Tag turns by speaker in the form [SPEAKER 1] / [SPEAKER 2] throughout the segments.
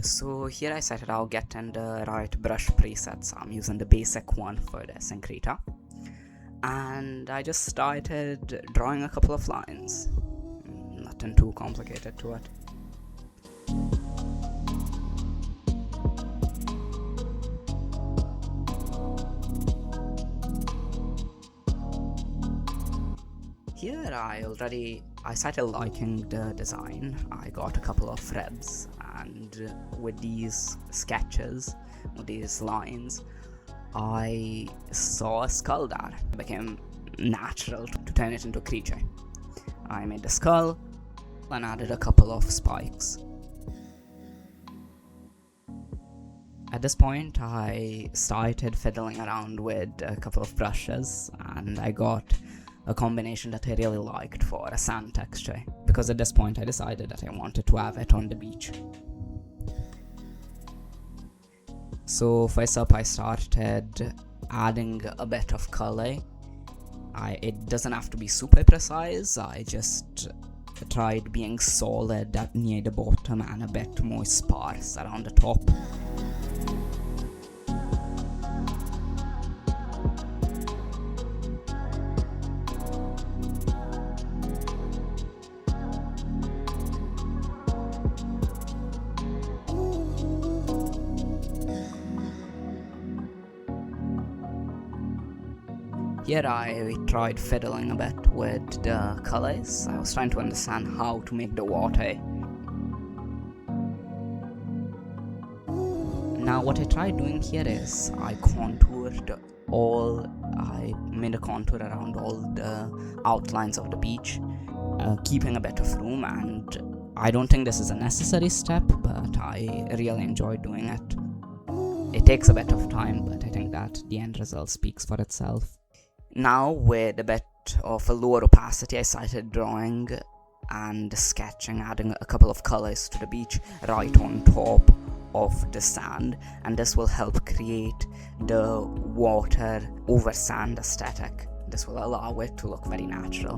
[SPEAKER 1] So here I started out getting the right brush presets. I'm using the basic one for the Syncreta, and I just started drawing a couple of lines. Nothing too complicated to it. Here I started liking the design. I got a couple of ribs, and with these sketches, with these lines, I saw a skull that became natural to turn it into a creature. I made the skull and added a couple of spikes. At this point, I started fiddling around with a couple of brushes, and I got a combination that I really liked for a sand texture, because at this point I decided that I wanted to have it on the beach. So first up, I started adding a bit of color. It doesn't have to be super precise. I just tried being solid near the bottom and a bit more sparse around the top. Here I tried fiddling a bit with the colors. I was trying to understand how to make the water. Now what I tried doing here is I made a contour around all the outlines of the beach, keeping a bit of room, and I don't think this is a necessary step, but I really enjoy doing it. It takes a bit of time, but I think that the end result speaks for itself. Now, with a bit of a lower opacity, I started drawing and sketching, adding a couple of colors to the beach right on top of the sand, and this will help create the water over sand aesthetic. This will allow it to look very natural.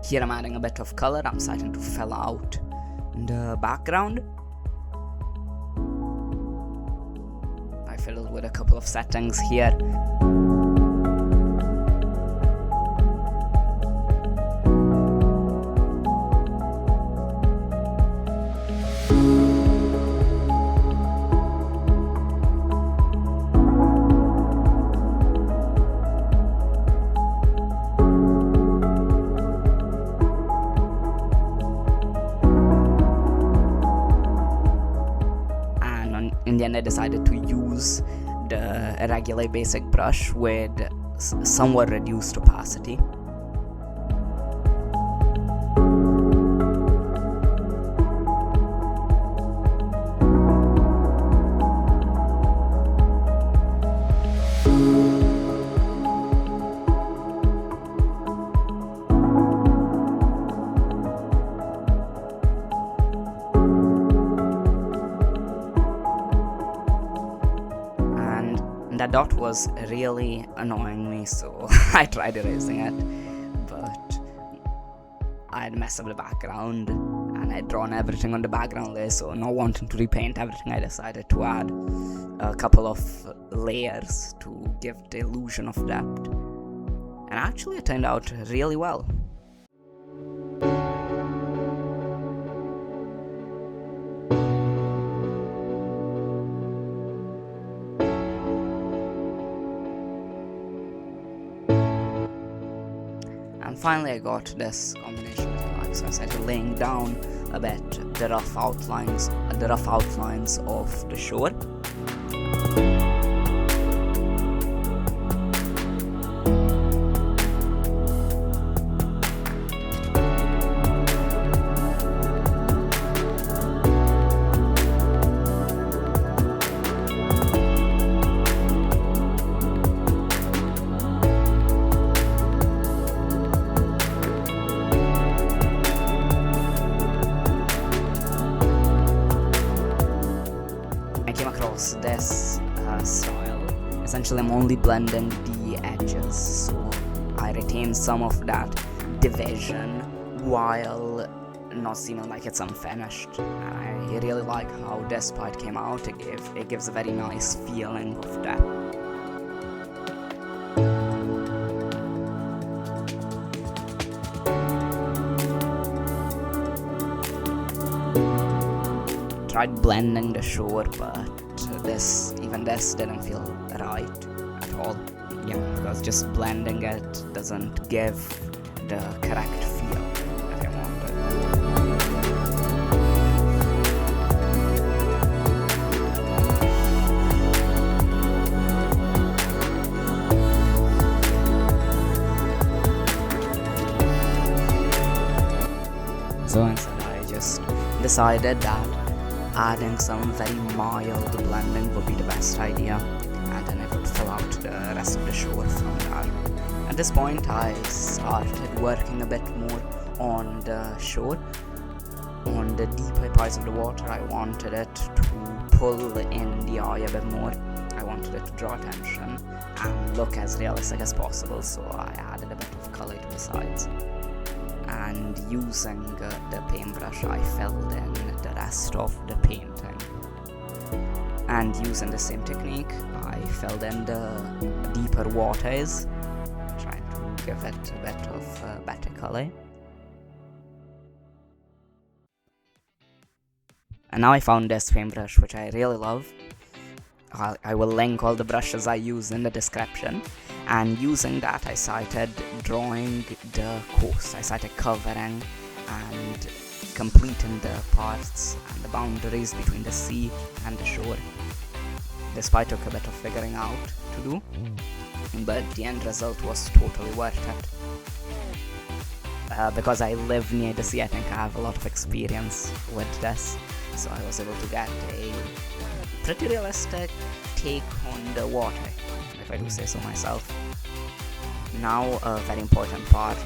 [SPEAKER 1] Here I'm adding a bit of color. I'm starting to fill out the background. I fiddled with a couple of settings here. In the end, I decided to use the regular basic brush with somewhat reduced opacity. That dot was really annoying me, so I tried erasing it, but I'd messed up the background and I'd drawn everything on the background layer, so not wanting to repaint everything, I decided to add a couple of layers to give the illusion of depth, and actually it turned out really well. And finally I got this combination of colors, so I started laying down a bit the rough outlines of the shore. This style. Essentially I'm only blending the edges, so I retain some of that division while not seeming like it's unfinished. And I really like how this part came out. It gives a very nice feeling of depth. Tried blending the shore, but even this didn't feel right at all. Yeah, because just blending it doesn't give the correct feel that I wanted. So instead I just decided that adding some very mild blending would be the best idea, and then I would fill out the rest of the shore from there. At this point I started working a bit more on the shore. On the deeper parts of the water, I wanted it to pull in the eye a bit more. I wanted it to draw attention and look as realistic as possible, so I added a bit of color to the sides. And using the paintbrush, I filled in the rest of the painting. And using the same technique, I filled in the deeper waters, trying to give it a bit of better color. And now I found this paintbrush, which I really love. I will link all the brushes I use in the description. And using that, I started drawing the coast. I started covering and completing the parts and the boundaries between the sea and the shore. This part took a bit of figuring out to do, but the end result was totally worth it. Because I live near the sea, I think I have a lot of experience with this, so I was able to get a pretty realistic take on the water, if I do say so myself. Now a very important part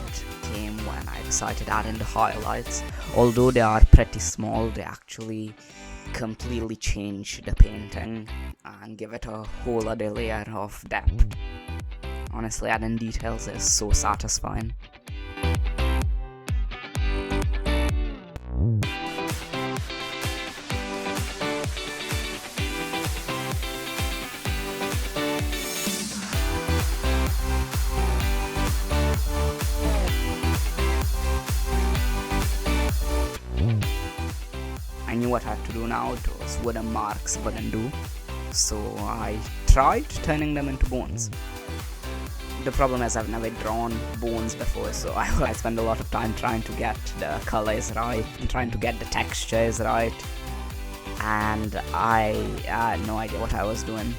[SPEAKER 1] came when I decided adding the highlights. Although they are pretty small, they actually completely change the painting and give it a whole other layer of depth. Honestly, adding details is so satisfying. I knew what I had to do now. Those wooden marks wouldn't do, so I tried turning them into bones. The problem is I've never drawn bones before, so I spend a lot of time trying to get the colors right and trying to get the textures right, and I had no idea what I was doing.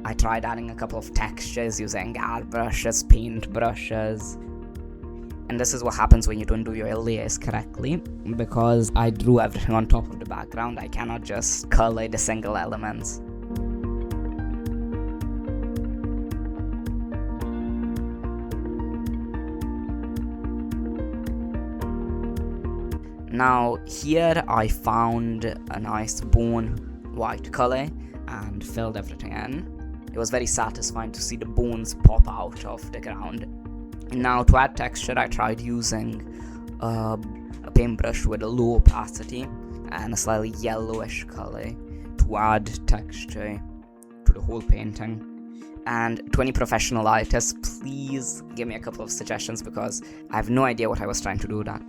[SPEAKER 1] I tried adding a couple of textures using art brushes, paint brushes. And this is what happens when you don't do your layers correctly, because I drew everything on top of the background. I cannot just color the single elements. Now here I found a nice bone white color and filled everything in. It was very satisfying to see the bones pop out of the ground. Now to add texture, I tried using a paintbrush with a low opacity and a slightly yellowish color to add texture to the whole painting. And to any professional artists, please give me a couple of suggestions, because I have no idea what I was trying to do with that.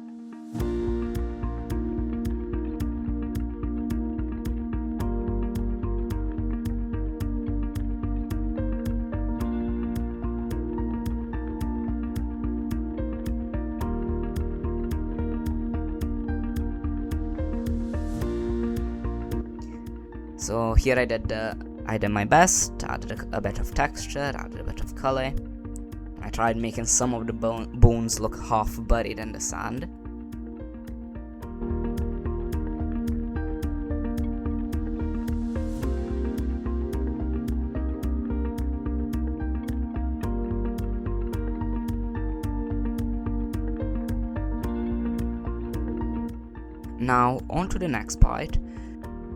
[SPEAKER 1] So here I did my best, added a bit of texture, added a bit of color. I tried making some of the bones look half buried in the sand. Now, on to the next part.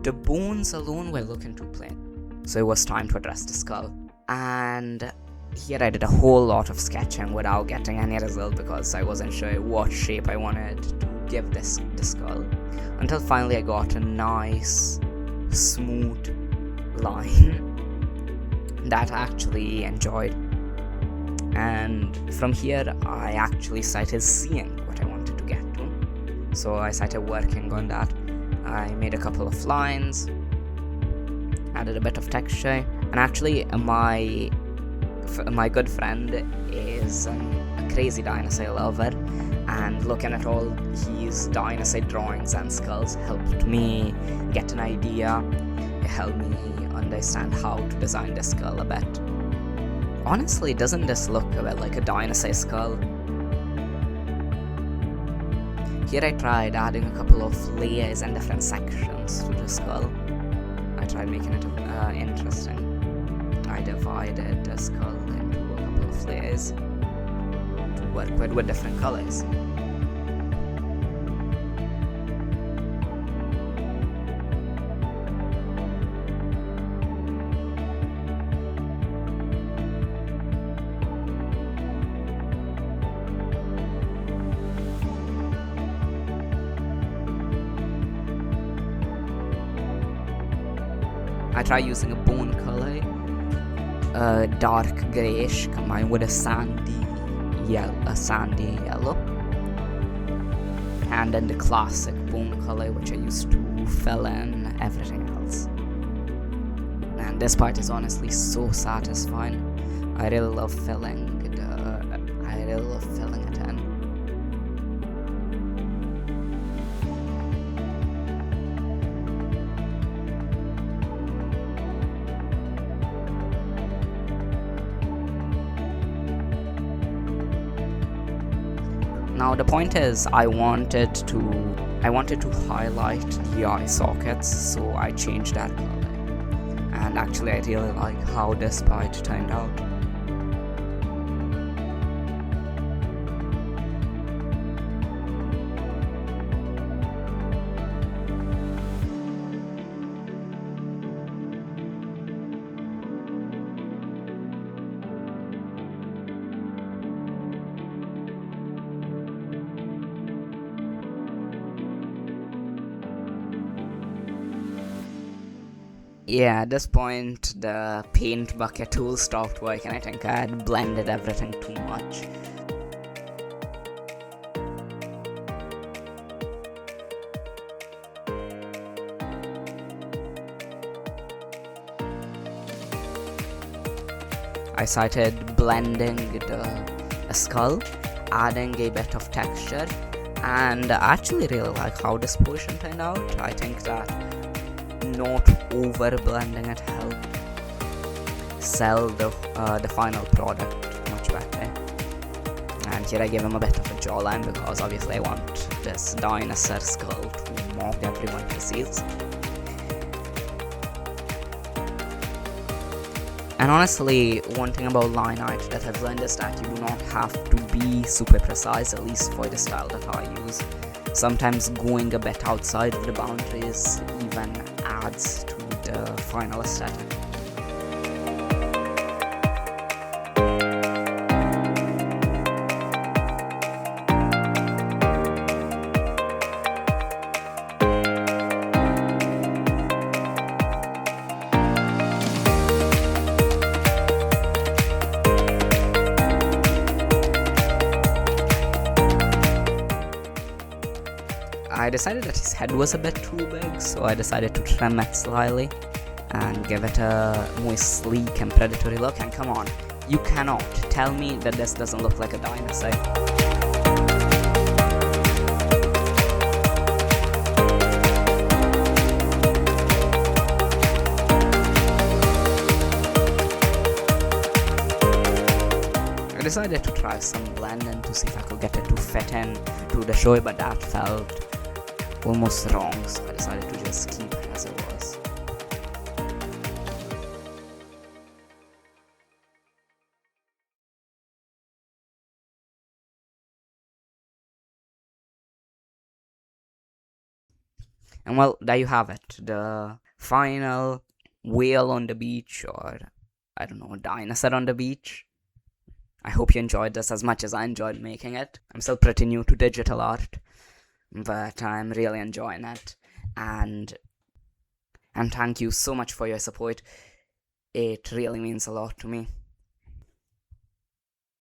[SPEAKER 1] The bones alone were looking too plain, so it was time to address the skull. And here I did a whole lot of sketching without getting any result because I wasn't sure what shape I wanted to give the skull. Until finally I got a nice, smooth line that I actually enjoyed. And from here I actually started seeing what I wanted to get to. So I started working on that. I made a couple of lines, added a bit of texture, and actually my good friend is a crazy dinosaur lover, and looking at all his dinosaur drawings and skulls helped me get an idea. It helped me understand how to design the skull a bit. Honestly, doesn't this look a bit like a dinosaur skull? Here I tried adding a couple of layers and different sections to the skull. I tried making it interesting. I divided the skull into a couple of layers to work with different colors. I try using a bone color, dark grayish combined with a sandy yellow, and then the classic bone color which I used to fill in everything else. And this part is honestly so satisfying. I really love filling it in. Now the point is, I wanted to highlight the eye sockets, so I changed that color. And actually I really like how this part turned out. Yeah, at this point the paint bucket tool stopped working. I think I had blended everything too much. I started blending the skull, adding a bit of texture, and I actually really like how this portion turned out. I think that not over blending it helped sell the final product much better. And here I gave him a bit of a jawline because obviously I want this dinosaur skull to mock everyone he sees. And honestly, one thing about line art that I've learned is that you do not have to be super precise, at least for the style that I use. Sometimes going a bit outside of the boundaries even adds to the final aesthetic. I decided that his head was a bit too big, so I decided to trim it slightly and give it a more sleek and predatory look. And come on, you cannot tell me that this doesn't look like a dinosaur. I decided to try some blending to see if I could get it to fit in to the show, but that felt almost wrong, so I decided to just keep it as it was. And well, there you have it, the final whale on the beach, or I don't know, dinosaur on the beach. I hope you enjoyed this as much as I enjoyed making it. I'm still pretty new to digital art, but I'm really enjoying it. And thank you so much for your support. It really means a lot to me.